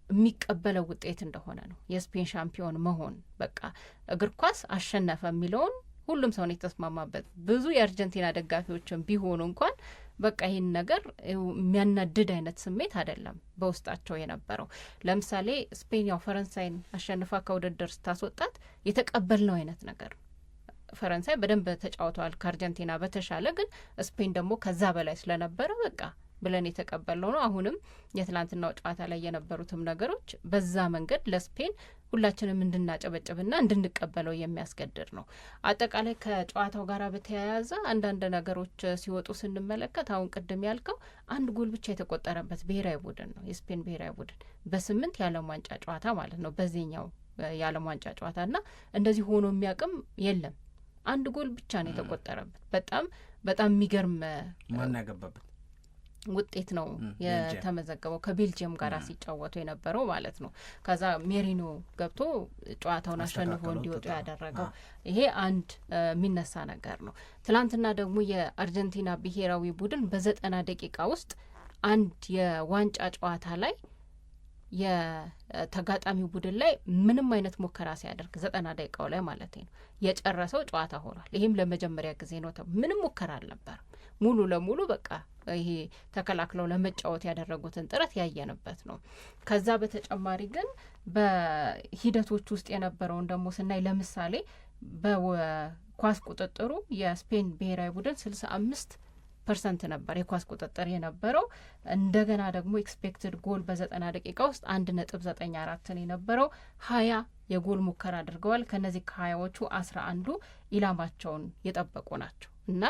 የሚቀበለው ውጤት እንደሆነ ነው። የስፔን ሻምፒዮን መሆን በቃ እግር ኳስ አሸነፈ የሚለውን ሁሉም ሰው ነው የተስማማበት። ብዙ የአርጀንቲና ደጋፊዎችም ቢሆኑ እንኳን በቃ ይህን ነገር የሚያናድድ አይነት ስሜት አይደለም በውስጣቸው የነበረው። ለምሳሌ ስፔን ያው ፈረንሳይን አሸንፋ ከውድድር ስታስወጣት የተቀበልነው አይነት ነገር ፈረንሳይ በደንብ ተጫውተዋል ከአርጀንቲና በተሻለ፣ ግን ስፔን ደግሞ ከዛ በላይ ስለነበረ በቃ ብለን የተቀበልነው ነው። አሁንም የትላንትናው ጨዋታ ላይ የነበሩትም ነገሮች በዛ መንገድ ለስፔን ሁላችንም እንድናጨበጭብና እንድንቀበለው የሚያስገድድ ነው። አጠቃላይ ከጨዋታው ጋር በተያያዘ አንዳንድ ነገሮች ሲወጡ ስንመለከት አሁን ቅድም ያልከው 1 ጎል ብቻ የተቆጠረበት ብሔራዊ ቡድን ነው የስፔን ብሔራዊ ቡድን በ8 የዓለም ዋንጫ ጨዋታ ማለት ነው። በዚህኛው የዓለም ዋንጫ ጨዋታ እና እንደዚህ ሆኖ የሚያውቅም የለም። 1 ጎል ብቻ ነው የተቆጠረበት። በጣም የሚገርም ማን ያገባበት ውጤት ነው የተመዘገበው ከቤልጅየም ጋር ሲጫወቱ የነበረው ማለት ነው። ከዛ ሜሪኖ ገብቶ ጨዋታውን አሸንፎ እንዲወጡ ያደረገው ይሄ አንድ የሚነሳ ነገር ነው። ትላንትና ደግሞ የአርጀንቲና ብሔራዊ ቡድን በ90 ደቂቃ ውስጥ አንድ የዋንጫ ጨዋታ ላይ የተጋጣሚው ቡድን ላይ ምንም አይነት ሙከራ ሲያደርግ 90 ደቂቃው ላይ ማለት ነው የጨረሰው ጨዋታ ሆኗል። ይህም ለመጀመሪያ ጊዜ ነው። ምንም ሙከራ አልነበረም። ሙሉ ለሙሉ በቃ ይሄ ተከላክለው ለመጫወት ያደረጉትን ጥረት ያየንበት ነው። ከዛ በተጨማሪ ግን በሂደቶች ውስጥ የነበረውን ደግሞ ስናይ ለምሳሌ በኳስ ቁጥጥሩ የስፔን ብሔራዊ ቡድን 65% ነበር የኳስ ቁጥጥር የነበረው። እንደገና ደግሞ ኤክስፔክትድ ጎል በ90 ደቂቃ ውስጥ 1.94 የነበረው 20 የጎል ሙከራ አድርገዋል። ከነዚህ ከ20ዎቹ 11ዱ ኢላማቸውን የጠበቁ ናቸው እና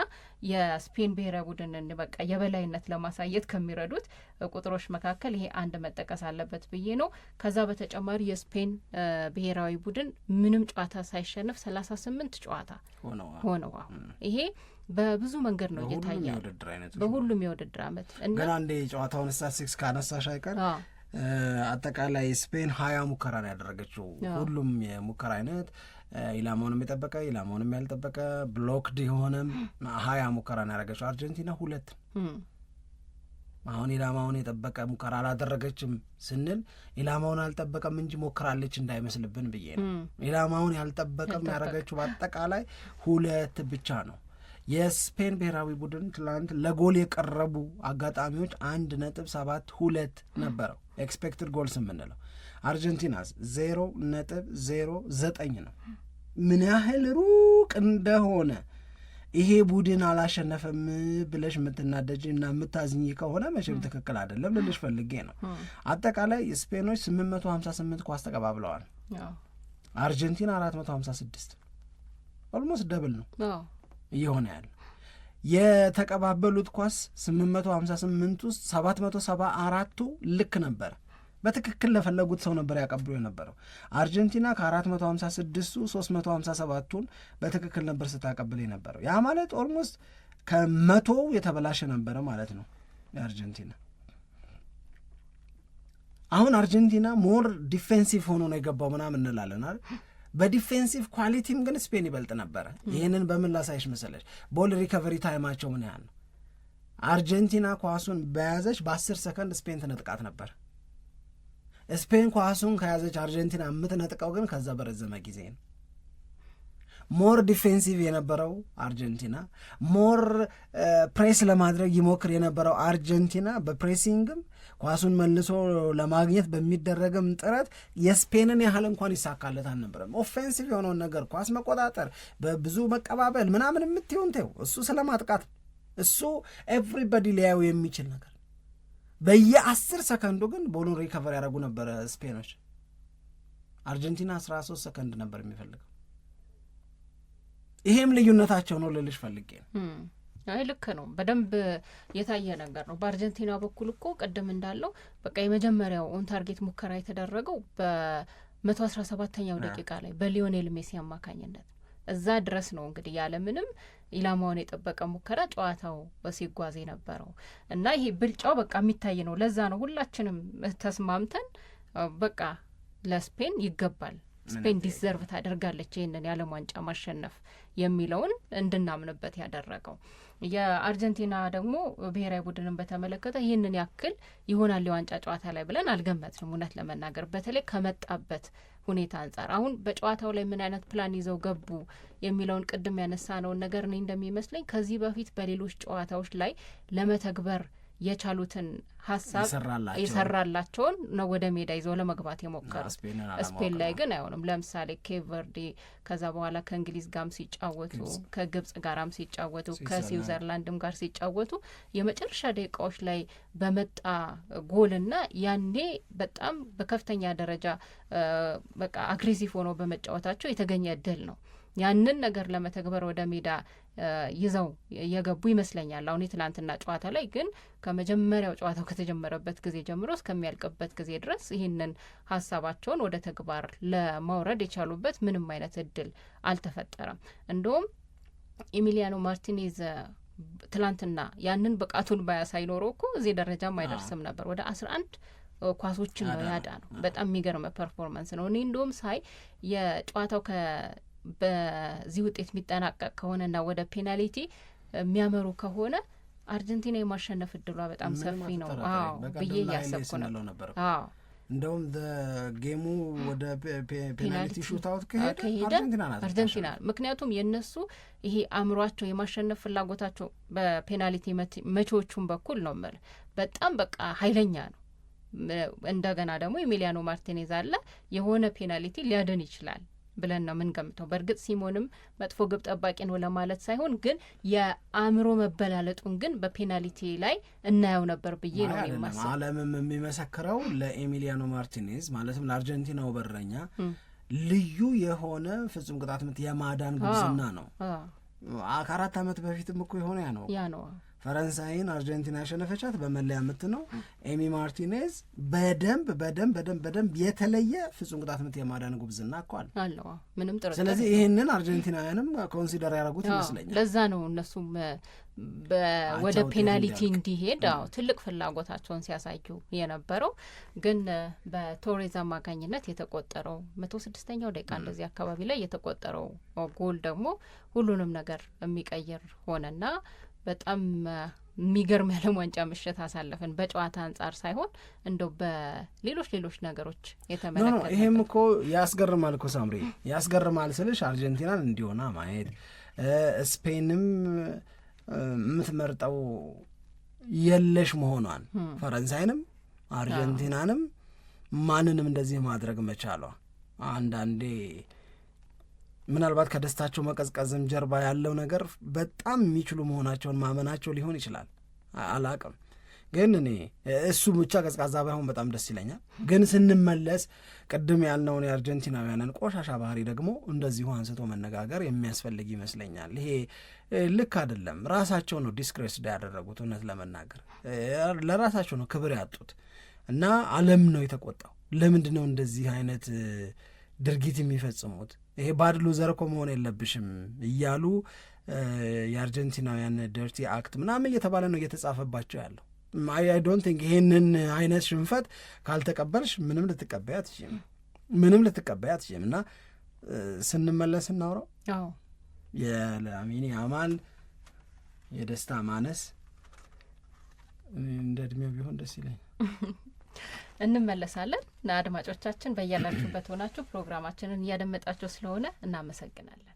የስፔን ብሔራዊ ቡድንን በቃ የበላይነት ለማሳየት ከሚረዱት ቁጥሮች መካከል ይሄ አንድ መጠቀስ አለበት ብዬ ነው። ከዛ በተጨማሪ የስፔን ብሔራዊ ቡድን ምንም ጨዋታ ሳይሸነፍ 38 ጨዋታ ሆነው ይሄ በብዙ መንገድ ነው እየታየ በሁሉም የውድድር ዓመት ግን አንዴ ጨዋታውን ስታትስቲክስ ካነሳሽ አይቀር አጠቃላይ ስፔን 20 ሙከራ ነው ያደረገችው። ሁሉም የሙከራ አይነት ኢላማውንም የጠበቀ ኢላማውንም ያልጠበቀ ብሎክድ የሆነም 20 ሙከራ ነው ያደረገችው። አርጀንቲና 2 አሁን ኢላማውን የጠበቀ ሙከራ አላደረገችም ስንል ኢላማውን አልጠበቀም እንጂ ሞክራለች እንዳይመስልብን ብዬ ነው። ኢላማውን ያልጠበቀም ያደረገችው በአጠቃላይ 2 ብቻ ነው። የስፔን ብሔራዊ ቡድን ትላንት ለጎል የቀረቡ አጋጣሚዎች 1.72 ነበረው ኤክስፔክትድ ጎልስ የምንለው። አርጀንቲናስ 0.09 ነው። ምን ያህል ሩቅ እንደሆነ ይሄ ቡድን አላሸነፈም ብለሽ የምትናደጅ እና የምታዝኝ ከሆነ መቼም ትክክል አይደለም ልልሽ ፈልጌ ነው። አጠቃላይ ስፔኖች 858 ኳስ ተቀባብለዋል። አርጀንቲና 456 ኦልሞስት ደብል ነው እየሆነ ያለ። የተቀባበሉት ኳስ 858 ውስጥ 774ቱ ልክ ነበረ። በትክክል ለፈለጉት ሰው ነበር ያቀብሉ የነበረው። አርጀንቲና ከ456ቱ 357ቱን በትክክል ነበር ስታቀብል የነበረው። ያ ማለት ኦልሞስት ከ100 የተበላሸ ነበረ ማለት ነው የአርጀንቲና። አሁን አርጀንቲና ሞር ዲፌንሲቭ ሆኖ ነው የገባው ምናምን እንላለን አይደል? በዲፌንሲቭ ኳሊቲም ግን ስፔን ይበልጥ ነበረ። ይህንን በምን ላሳይሽ መሰለሽ? ቦል ሪከቨሪ ታይማቸው ምን ያህል ነው? አርጀንቲና ኳሱን በያዘች በ10 ሰከንድ ስፔን ትነጥቃት ነበር። ስፔን ኳሱን ከያዘች አርጀንቲና የምትነጥቀው ግን ከዛ በረዘመ ጊዜ ነው። ሞር ዲፌንሲቭ የነበረው አርጀንቲና፣ ሞር ፕሬስ ለማድረግ ይሞክር የነበረው አርጀንቲና በፕሬሲንግም ኳሱን መልሶ ለማግኘት በሚደረግም ጥረት የስፔንን ያህል እንኳን ይሳካለት አልነበረም። ኦፌንሲቭ የሆነውን ነገር ኳስ መቆጣጠር፣ በብዙ መቀባበል ምናምን የምትሆን ተው፣ እሱ ስለማጥቃት እሱ ኤቭሪበዲ ሊያዩ የሚችል ነገር። በየ10 ሰከንዱ ግን ቦሉን ሪከቨር ያደረጉ ነበረ ስፔኖች። አርጀንቲና 13 ሰከንድ ነበር የሚፈልገው። ይሄም ልዩነታቸው ነው ልልሽ ፈልጌ ነው። አይ ልክ ነው፣ በደንብ የታየ ነገር ነው። በአርጀንቲና በኩል እኮ ቅድም እንዳለው በቃ የመጀመሪያው ኦን ታርጌት ሙከራ የተደረገው በ117ኛው ደቂቃ ላይ በሊዮኔል ሜሲ አማካኝነት እዛ ድረስ ነው እንግዲህ ያለምንም ኢላማውን የጠበቀ ሙከራ ጨዋታው ሲጓዝ የነበረው እና ይሄ ብልጫው በቃ የሚታይ ነው። ለዛ ነው ሁላችንም ተስማምተን በቃ ለስፔን ይገባል፣ ስፔን ዲዘርቭ ታደርጋለች ይህንን የዓለም ዋንጫ ማሸነፍ የሚለውን እንድናምንበት ያደረገው። የአርጀንቲና ደግሞ ብሔራዊ ቡድንን በተመለከተ ይህንን ያክል ይሆናል የዋንጫ ጨዋታ ላይ ብለን አልገመትንም እውነት ለመናገር በተለይ ከመጣበት ሁኔታ አንጻር። አሁን በጨዋታው ላይ ምን አይነት ፕላን ይዘው ገቡ የሚለውን ቅድም ያነሳነውን ነገር እኔ እንደሚመስለኝ ከዚህ በፊት በሌሎች ጨዋታዎች ላይ ለመተግበር የቻሉትን ሀሳብ የሰራላቸውን ነው ወደ ሜዳ ይዘው ለመግባት የሞከሩ። ስፔን ላይ ግን አይሆንም። ለምሳሌ ኬፕ ቨርዴ ከዛ በኋላ ከእንግሊዝ ጋርም ሲጫወቱ፣ ከግብጽ ጋራም ሲጫወቱ፣ ከስዊዘርላንድም ጋር ሲጫወቱ የመጨረሻ ደቂቃዎች ላይ በመጣ ጎልና ያኔ በጣም በከፍተኛ ደረጃ በቃ አግሬሲቭ ሆነው በመጫወታቸው የተገኘ ድል ነው። ያንን ነገር ለመተግበር ወደ ሜዳ ይዘው የገቡ ይመስለኛል። አሁን የትላንትና ጨዋታ ላይ ግን ከመጀመሪያው ጨዋታው ከተጀመረበት ጊዜ ጀምሮ እስከሚያልቅበት ጊዜ ድረስ ይህንን ሀሳባቸውን ወደ ተግባር ለማውረድ የቻሉበት ምንም አይነት እድል አልተፈጠረም። እንደውም ኢሚሊያኖ ማርቲኔዝ ትላንትና ያንን ብቃቱን ባያሳይ ኖሮ እኮ እዚህ ደረጃም አይደርስም ነበር። ወደ 11 ኳሶችን ነው ያዳነው። በጣም የሚገርም ፐርፎርማንስ ነው። እኔ እንደውም ሳይ የጨዋታው በዚህ ውጤት የሚጠናቀቅ ከሆነና ወደ ፔናልቲ የሚያመሩ ከሆነ አርጀንቲና የማሸነፍ እድሏ በጣም ሰፊ ነው ብዬ እያሰብኩ ነበር። እንደውም ጌሙ ወደ ፔናልቲ ሹታውት ከሄደ አርጀንቲና ምክንያቱም የነሱ ይሄ አእምሯቸው የማሸነፍ ፍላጎታቸው በፔናልቲ መቼዎቹን በኩል ነው ማለት በጣም በቃ ኃይለኛ ነው። እንደገና ደግሞ ኤሚሊያኖ ማርቲኔዝ አለ የሆነ ፔናልቲ ሊያድን ይችላል ብለን ነው የምንገምተው። በእርግጥ ሲሞንም መጥፎ ግብ ጠባቂ ነው ለማለት ሳይሆን ግን የአእምሮ መበላለጡን ግን በፔናልቲ ላይ እናየው ነበር ብዬ ነው የማስበው። ዓለምም የሚመሰክረው ለኤሚሊያኖ ማርቲኔዝ ማለትም ለአርጀንቲናው በረኛ ልዩ የሆነ ፍጹም ቅጣት ምት የማዳን ጉብዝና ነው። ከ4 ዓመት በፊትም እኮ የሆነ ያ ነው ፈረንሳይን አርጀንቲና ያሸነፈቻት በመለያ ምት ነው። ኤሚ ማርቲኔዝ በደንብ የተለየ ፍጹም ቅጣት ምት የማዳን ጉብዝና እኮ አለው ምንም ጥርጥር። ስለዚህ ይህንን አርጀንቲናውያንም ኮንሲደር ያደረጉት ይመስለኛል። ለዛ ነው እነሱም ወደ ፔናልቲ እንዲሄድ ትልቅ ፍላጎታቸውን ሲያሳዩ የነበረው። ግን በቶሬዝ አማካኝነት የተቆጠረው 106ኛው ደቂቃ እንደዚህ አካባቢ ላይ የተቆጠረው ጎል ደግሞ ሁሉንም ነገር የሚቀይር ሆነና በጣም የሚገርም የዓለም ዋንጫ ምሽት አሳለፍን። በጨዋታ አንጻር ሳይሆን እንደው በሌሎች ነገሮች የተመለከተ ይሄም እኮ ያስገርማል እኮ ሳምሪ፣ ያስገርማል ስልሽ አርጀንቲናን እንዲሆና ማየት ስፔንም የምትመርጠው የለሽ መሆኗን ፈረንሳይንም አርጀንቲናንም ማንንም እንደዚህ ማድረግ መቻሏ አንዳንዴ ምናልባት ከደስታቸው መቀዝቀዝም ጀርባ ያለው ነገር በጣም የሚችሉ መሆናቸውን ማመናቸው ሊሆን ይችላል። አላቅም ግን እኔ እሱ ብቻ ቀዝቃዛ ባይሆን በጣም ደስ ይለኛል። ግን ስንመለስ ቅድም ያልነውን የአርጀንቲናውያንን ቆሻሻ ባህሪ ደግሞ እንደዚሁ አንስቶ መነጋገር የሚያስፈልግ ይመስለኛል። ይሄ ልክ አይደለም። ራሳቸው ነው ዲስክሬስድ ያደረጉት። እውነት ለመናገር ለራሳቸው ነው ክብር ያጡት እና ዓለም ነው የተቆጣው። ለምንድን ነው እንደዚህ አይነት ድርጊት የሚፈጽሙት? ይሄ ባድ ሉዘር እኮ መሆን የለብሽም እያሉ የአርጀንቲናውያን ደርቲ አክት ምናምን እየተባለ ነው እየተጻፈባቸው ያለው። አይ ዶንት ቲንክ ይሄንን አይነት ሽንፈት ካልተቀበልሽ ምንም ልትቀበይ አትችይም። እና ስንመለስ እናውራው የላሚን ያማል የደስታ ማነስ እንደ እድሜው ቢሆን ደስ ይለኝ። እንመለሳለን። አድማጮቻችን በያላችሁበት ሆናችሁ ፕሮግራማችንን እያደመጣችሁ ስለሆነ እናመሰግናለን።